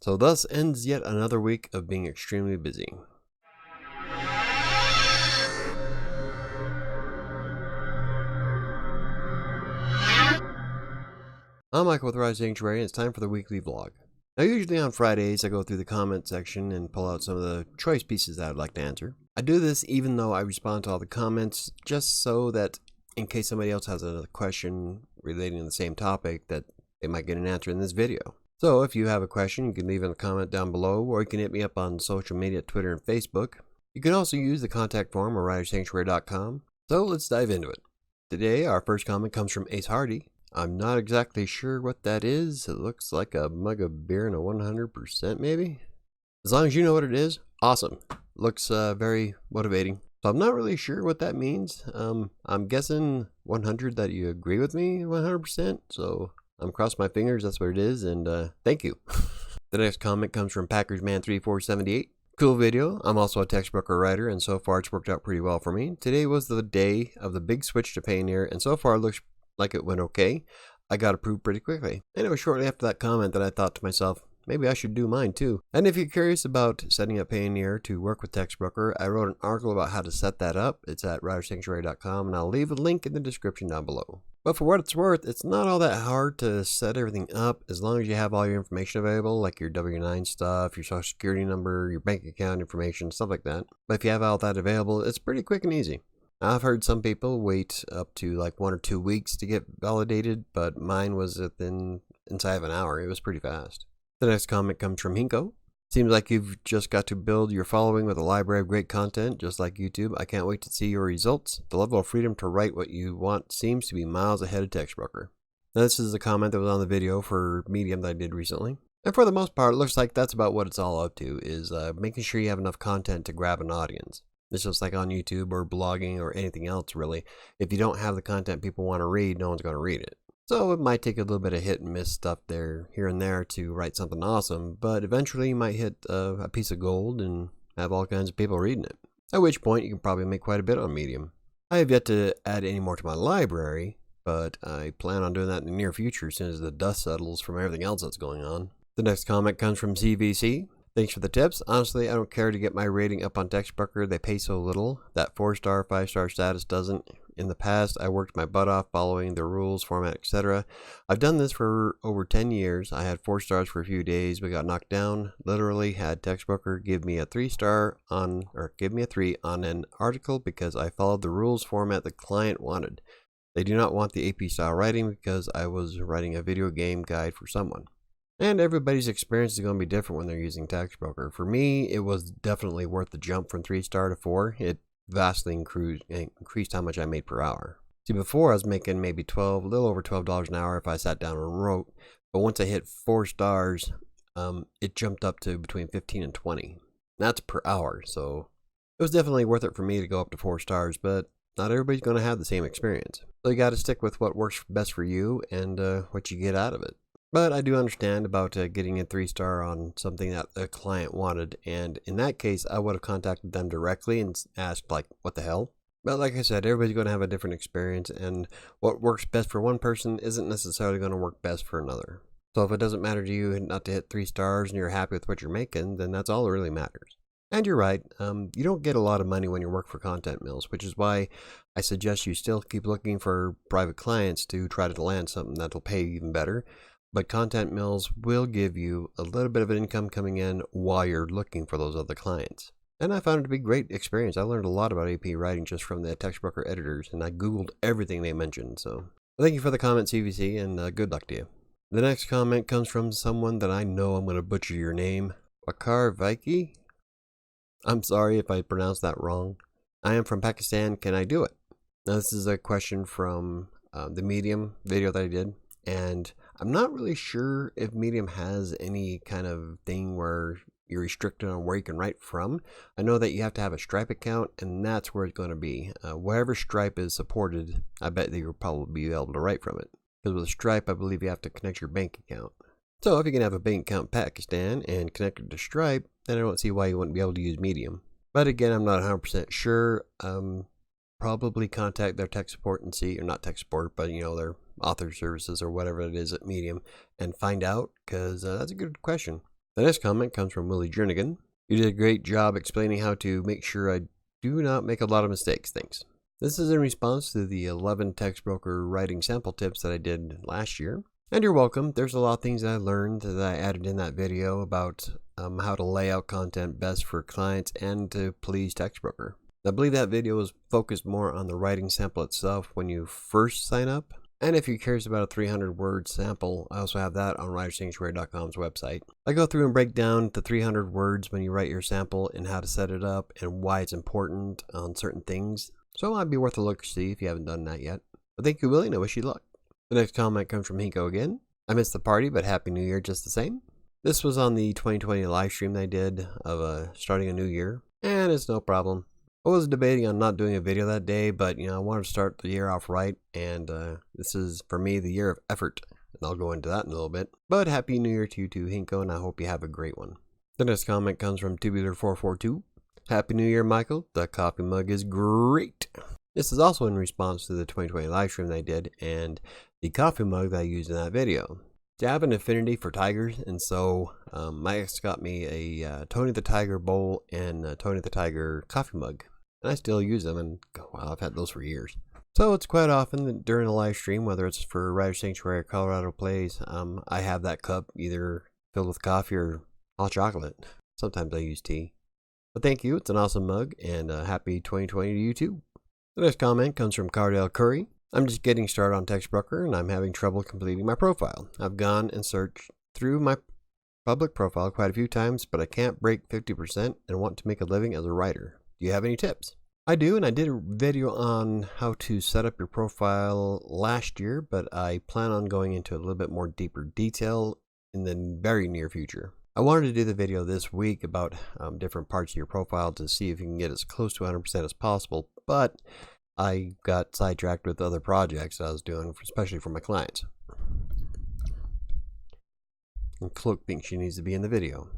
So thus ends yet another week of being extremely busy. I'm Michael with WriterSanctuary, and it's time for the weekly vlog. Now, usually on Fridays, I go through the comment section and pull out some of the choice pieces that I'd like to answer. I do this even though I respond to all the comments, just so that in case somebody else has a question relating to the same topic, that they might get an answer in this video. So if you have a question, you can leave in a comment down below, or you can hit me up on social media, Twitter and Facebook. You can also use the contact form at WriterSanctuary.com. So let's dive into it. Today, our first comment comes from Ace Hardy. I'm not exactly sure what that is. It looks like a mug of beer and a 100% maybe. As long as you know what it is, awesome. Looks very motivating. So I'm not really sure what that means. I'm guessing 100 that you agree with me 100%. So I'm crossing my fingers that's what it is, and thank you. The next comment comes from PackersMan3478. Cool video. I'm also a textbooker writer, and so far it's worked out pretty well for me. Today was the day of the big switch to Payoneer, and so far it looks like it went okay. I got approved pretty quickly. And it was shortly after that comment that I thought to myself, maybe I should do mine too. And if you're curious about setting up Payoneer to work with Textbooker, I wrote an article about how to set that up. It's at WriterSanctuary.com, and I'll leave a link in the description down below. But for what it's worth, it's not all that hard to set everything up as long as you have all your information available, like your W-9 stuff, your social security number, your bank account information, stuff like that. But if you have all that available, it's pretty quick and easy. I've heard some people wait up to like 1 or 2 weeks to get validated, but mine was inside of an hour. It was pretty fast. The next comment comes from Incoh. Seems like you've just got to build your following with a library of great content, just like YouTube. I can't wait to see your results. The level of freedom to write what you want seems to be miles ahead of Textbooker. Now, this is a comment that was on the video for Medium that I did recently. And for the most part, it looks like that's about what it's all up to, is making sure you have enough content to grab an audience. It's just like on YouTube or blogging or anything else, really. If you don't have the content people want to read, no one's going to read it. So it might take a little bit of hit and miss stuff there, here and there to write something awesome, but eventually you might hit a piece of gold and have all kinds of people reading it. At which point you can probably make quite a bit on Medium. I have yet to add any more to my library, but I plan on doing that in the near future as soon as the dust settles from everything else that's going on. The next comment comes from CVC. Thanks for the tips. Honestly, I don't care to get my rating up on Textbooker. They pay so little. That 4-star, 5-star status doesn't. In the past, I worked my butt off following the rules, format, etc. I've done this for over 10 years. I had 4 stars for a few days, but got knocked down. Literally had Textbooker give me a 3-star give me a 3 on an article because I followed the rules format the client wanted. They do not want the AP style writing because I was writing a video game guide for someone. And everybody's experience is going to be different when they're using Textbooker. For me, it was definitely worth the jump from 3-star to 4. It vastly increased how much I made per hour. See, before I was making maybe a little over $12 an hour if I sat down and wrote. But once I hit 4 stars, it jumped up to between 15 and 20. That's per hour. So it was definitely worth it for me to go up to 4 stars, but not everybody's going to have the same experience. So you got to stick with what works best for you and what you get out of it. But I do understand about getting a 3-star on something that a client wanted, and in that case, I would have contacted them directly and asked, like, what the hell? But like I said, everybody's going to have a different experience, and what works best for one person isn't necessarily going to work best for another. So if it doesn't matter to you not to hit 3 stars and you're happy with what you're making, then that's all that really matters. And you're right, you don't get a lot of money when you work for content mills, which is why I suggest you still keep looking for private clients to try to land something that'll pay you even better. But content mills will give you a little bit of an income coming in while you're looking for those other clients. And I found it to be a great experience. I learned a lot about AP writing just from the Textbooker editors, and I Googled everything they mentioned. So thank you for the comment, CVC, and good luck to you. The next comment comes from someone that I know I'm going to butcher your name. Wakar Vaiki? I'm sorry if I pronounced that wrong. I am from Pakistan. Can I do it? Now, this is a question from the Medium video that I did. And I'm not really sure if Medium has any kind of thing where you're restricted on where you can write from. I know that you have to have a Stripe account, and that's where it's going to be. Wherever Stripe is supported, I bet that you'll probably be able to write from it. Because with Stripe, I believe you have to connect your bank account. So if you can have a bank account in Pakistan and connect it to Stripe, then I don't see why you wouldn't be able to use Medium. But again, I'm not 100% sure. Probably contact their tech support and see, or not tech support, but their author services or whatever it is at Medium, and find out, because that's a good question. The next comment comes from Willie Jernigan. You did a great job explaining how to make sure I do not make a lot of mistakes. Thanks. This is in response to the 11 text broker writing sample tips that I did last year. And you're welcome. There's a lot of things that I learned that I added in that video about how to lay out content best for clients and to please text broker. I believe that video was focused more on the writing sample itself when you first sign up. And if you're curious about a 300-word sample, I also have that on WriterSanctuary.com's website. I go through and break down the 300 words when you write your sample and how to set it up and why it's important on certain things. So it might be worth a look to see if you haven't done that yet. But thank you, Willie, and I wish you luck. The next comment comes from Incoh again. I missed the party, but Happy New Year just the same. This was on the 2020 live stream they did of starting a new year, and it's no problem. I was debating on not doing a video that day, but I wanted to start the year off right, and this is, for me, the year of effort, and I'll go into that in a little bit. But Happy New Year to you too, Incoh, and I hope you have a great one. The next comment comes from Tubular442. Happy New Year, Michael. The coffee mug is great. This is also in response to the 2020 live stream they did, and the coffee mug that I used in that video. I have an affinity for tigers, and so my ex got me a Tony the Tiger bowl and a Tony the Tiger coffee mug. And I still use them, and wow, I've had those for years. So it's quite often that during a live stream, whether it's for Writer Sanctuary or Colorado Plays, I have that cup either filled with coffee or hot chocolate. Sometimes I use tea. But thank you, it's an awesome mug, and happy 2020 to you too. The next comment comes from Cardell Curry. I'm just getting started on TextBroker, and I'm having trouble completing my profile. I've gone and searched through my public profile quite a few times, but I can't break 50% and want to make a living as a writer. Do you have any tips? I do, and I did a video on how to set up your profile last year, but I plan on going into a little bit more deeper detail in the very near future. I wanted to do the video this week about different parts of your profile to see if you can get as close to 100% as possible, but I got sidetracked with other projects I was doing, especially for my clients. And Cloak thinks she needs to be in the video.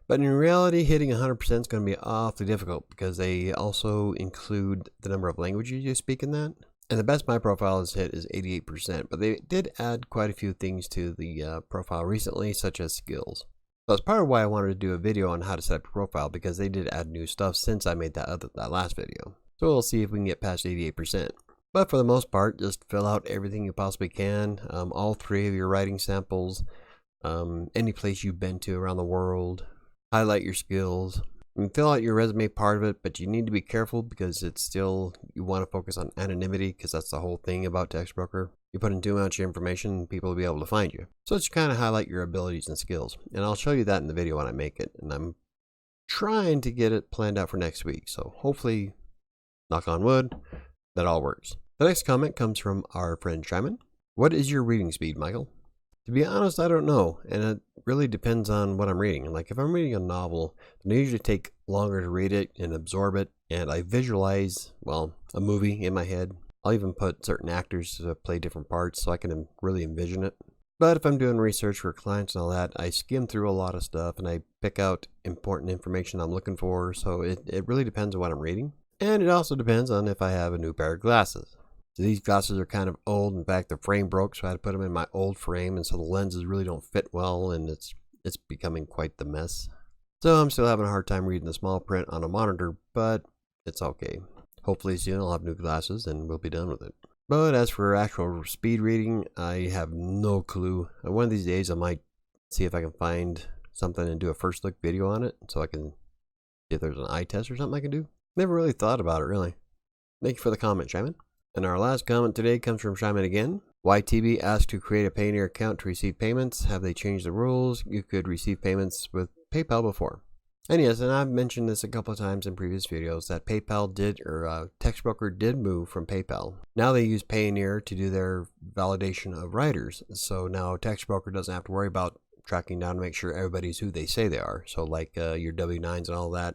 But in reality, hitting 100% is going to be awfully difficult because they also include the number of languages you speak in that. And the best my profile has hit is 88%, but they did add quite a few things to the profile recently, such as skills. So that's part of why I wanted to do a video on how to set up your profile, because they did add new stuff since I made that last video. So we'll see if we can get past 88%. But for the most part, just fill out everything you possibly can, all 3 of your writing samples, any place you've been to around the world. Highlight your skills and fill out your resume part of it, but you need to be careful because it's still, you want to focus on anonymity because that's the whole thing about TextBroker. You put in too much information, people will be able to find you. So it's kind of highlight your abilities and skills. And I'll show you that in the video when I make it. And I'm trying to get it planned out for next week. So hopefully, knock on wood, that all works. The next comment comes from our friend Shyman. What is your reading speed, Michael? To be honest, I don't know, and it really depends on what I'm reading. Like if I'm reading a novel, then I usually take longer to read it and absorb it, and I visualize, well, a movie in my head. I'll even put certain actors to play different parts so I can really envision it. But if I'm doing research for clients and all that, I skim through a lot of stuff and I pick out important information I'm looking for, so it really depends on what I'm reading. And it also depends on if I have a new pair of glasses. So these glasses are kind of old. In fact, the frame broke, so I had to put them in my old frame, and so the lenses really don't fit well, and it's becoming quite the mess. So I'm still having a hard time reading the small print on a monitor, but it's okay. Hopefully soon I'll have new glasses, and we'll be done with it. But as for actual speed reading, I have no clue. One of these days I might see if I can find something and do a first look video on it, so I can see if there's an eye test or something I can do. Never really thought about it, really. Thank you for the comment, Shyman. And our last comment today comes from Shyman again. YTB asked to create a Payoneer account to receive payments. Have they changed the rules? You could receive payments with PayPal before. And yes, and I've mentioned this a couple of times in previous videos that PayPal TextBroker did move from PayPal. Now they use Payoneer to do their validation of writers. So now TextBroker doesn't have to worry about tracking down to make sure everybody's who they say they are. So like your W-9s and all that,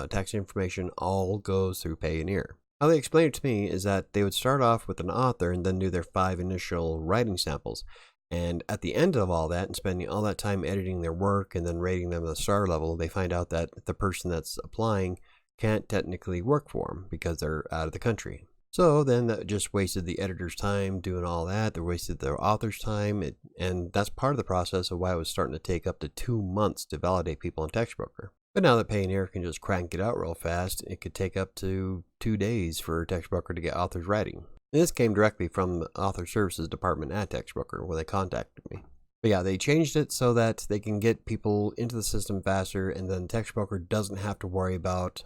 tax information all goes through Payoneer. How they explained it to me is that they would start off with an author and then do their 5 initial writing samples. And at the end of all that and spending all that time editing their work and then rating them at the star level, they find out that the person that's applying can't technically work for them because they're out of the country. So then that just wasted the editor's time doing all that. They wasted their author's time. And that's part of the process of why it was starting to take up to 2 months to validate people in TextBroker. But now that Payoneer can just crank it out real fast, it could take up to 2 days for TextBroker to get authors writing. And this came directly from the author services department at TextBroker when they contacted me. But yeah, they changed it so that they can get people into the system faster, and then TextBroker doesn't have to worry about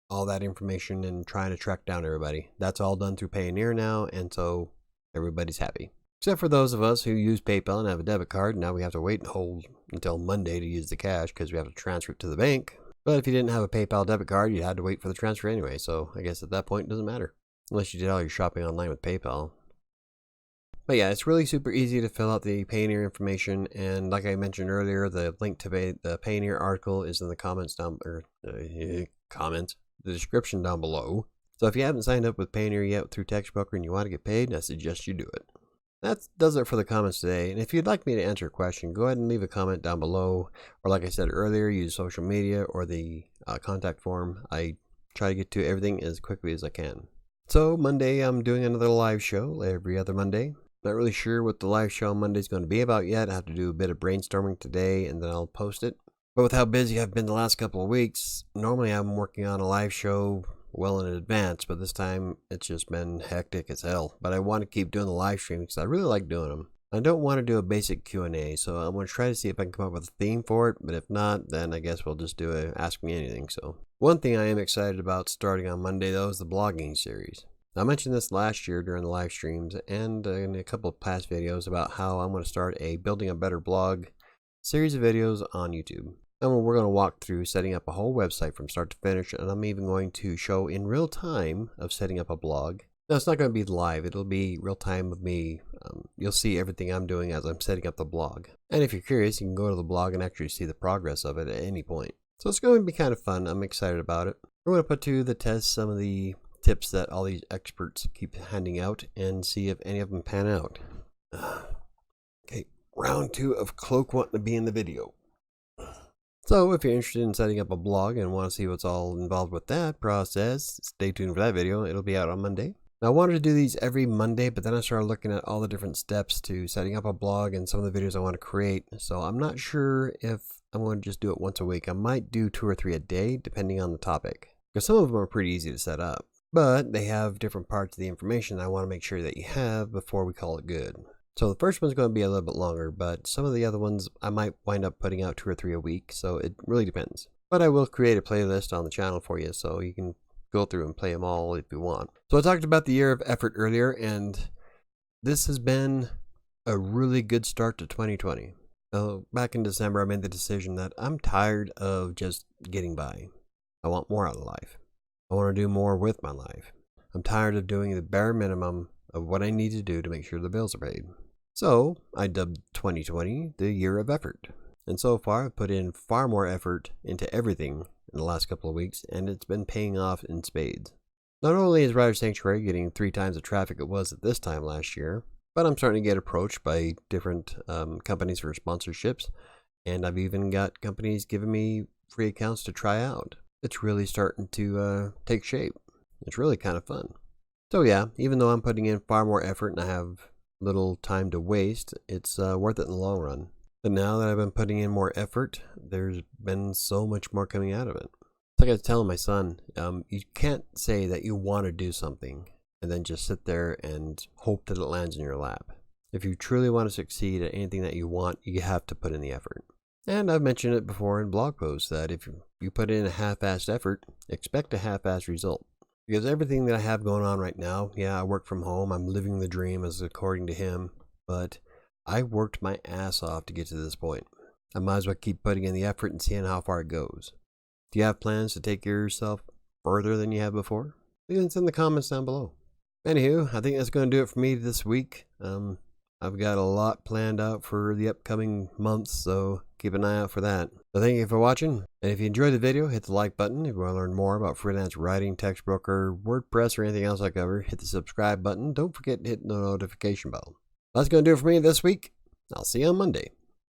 all that information and trying to track down everybody. That's all done through Payoneer now, and so everybody's happy. Except for those of us who use PayPal and have a debit card. Now we have to wait and hold until Monday to use the cash because we have to transfer it to the bank. But if you didn't have a PayPal debit card, you had to wait for the transfer anyway, so I guess at that point it doesn't matter. Unless you did all your shopping online with PayPal. But yeah, it's really super easy to fill out the Payoneer information, and like I mentioned earlier, the link to the Payoneer article is in the comments down, or the description down below. So if you haven't signed up with Payoneer yet through TextBroker and you want to get paid, I suggest you do it. That does it for the comments today, and if you'd like me to answer a question, go ahead and leave a comment down below, or like I said earlier, use social media or the contact form. I try to get to everything as quickly as I can. So Monday, I'm doing another live show every other Monday. Not really sure what the live show on Monday is going to be about yet. I have to do a bit of brainstorming today and then I'll post it. But with how busy I've been the last couple of weeks, normally I'm working on a live show well in advance, but this time it's just been hectic as hell. But I want to keep doing the live streams because I really like doing them. I don't want to do a basic Q&A, so I'm going to try to see if I can come up with a theme for it, but if not, then I guess we'll just do a Ask Me Anything. So one thing I am excited about starting on Monday though is the blogging series. I mentioned this last year during the live streams and in a couple of past videos about how I'm going to start a Building a Better Blog series of videos on YouTube. And we're going to walk through setting up a whole website from start to finish, and I'm even going to show in real time of setting up a blog. Now, it's not going to be live, it'll be real time with me. You'll see everything I'm doing as I'm setting up the blog. And if you're curious, you can go to the blog and actually see the progress of it at any point. So it's going to be kind of fun. I'm excited about it. We're going to put to the test some of the tips that all these experts keep handing out and see if any of them pan out. Okay, round 2 of Cloak wanting to be in the video. So if you're interested in setting up a blog and want to see what's all involved with that process, stay tuned for that video. It'll be out on Monday. Now I wanted to do these every Monday, but then I started looking at all the different steps to setting up a blog and some of the videos I want to create. So I'm not sure if I'm going to just do it once a week. I might do 2 or 3 a day, depending on the topic. Because some of them are pretty easy to set up. But they have different parts of the information I want to make sure that you have before we call it good. So the first one's going to be a little bit longer, but some of the other ones I might wind up putting out 2 or 3 a week, so it really depends. But I will create a playlist on the channel for you, so you can go through and play them all if you want. So I talked about the year of effort earlier, and this has been a really good start to 2020. Back in December, I made the decision that I'm tired of just getting by. I want more out of life. I want to do more with my life. I'm tired of doing the bare minimum of what I need to do to make sure the bills are paid. So I dubbed 2020 the year of effort. And so far I've put in far more effort into everything in the last couple of weeks, and it's been paying off in spades. Not only is WriterSanctuary getting 3 times the traffic it was at this time last year, but I'm starting to get approached by different companies for sponsorships, and I've even got companies giving me free accounts to try out. It's really starting to take shape. It's really kind of fun. So yeah, even though I'm putting in far more effort and I have little time to waste, it's worth it in the long run. But now that I've been putting in more effort, there's been so much more coming out of it. It's like I was telling my son, you can't say that you want to do something and then just sit there and hope that it lands in your lap. If you truly want to succeed at anything that you want, you have to put in the effort. And I've mentioned it before in blog posts that if you put in a half-assed effort, expect a half-assed result. Because everything that I have going on right now, yeah, I work from home, I'm living the dream as according to him, but I worked my ass off to get to this point. I might as well keep putting in the effort and seeing how far it goes. Do you have plans to take care of yourself further than you have before? Leave it in the comments down below. Anywho, I think that's going to do it for me this week. I've got a lot planned out for the upcoming months, so keep an eye out for that. So thank you for watching, and if you enjoyed the video, hit the like button. If you want to learn more about freelance writing, TextBroker, WordPress, or anything else I cover, hit the subscribe button. Don't forget to hit the notification bell. That's going to do it for me this week. I'll see you on Monday.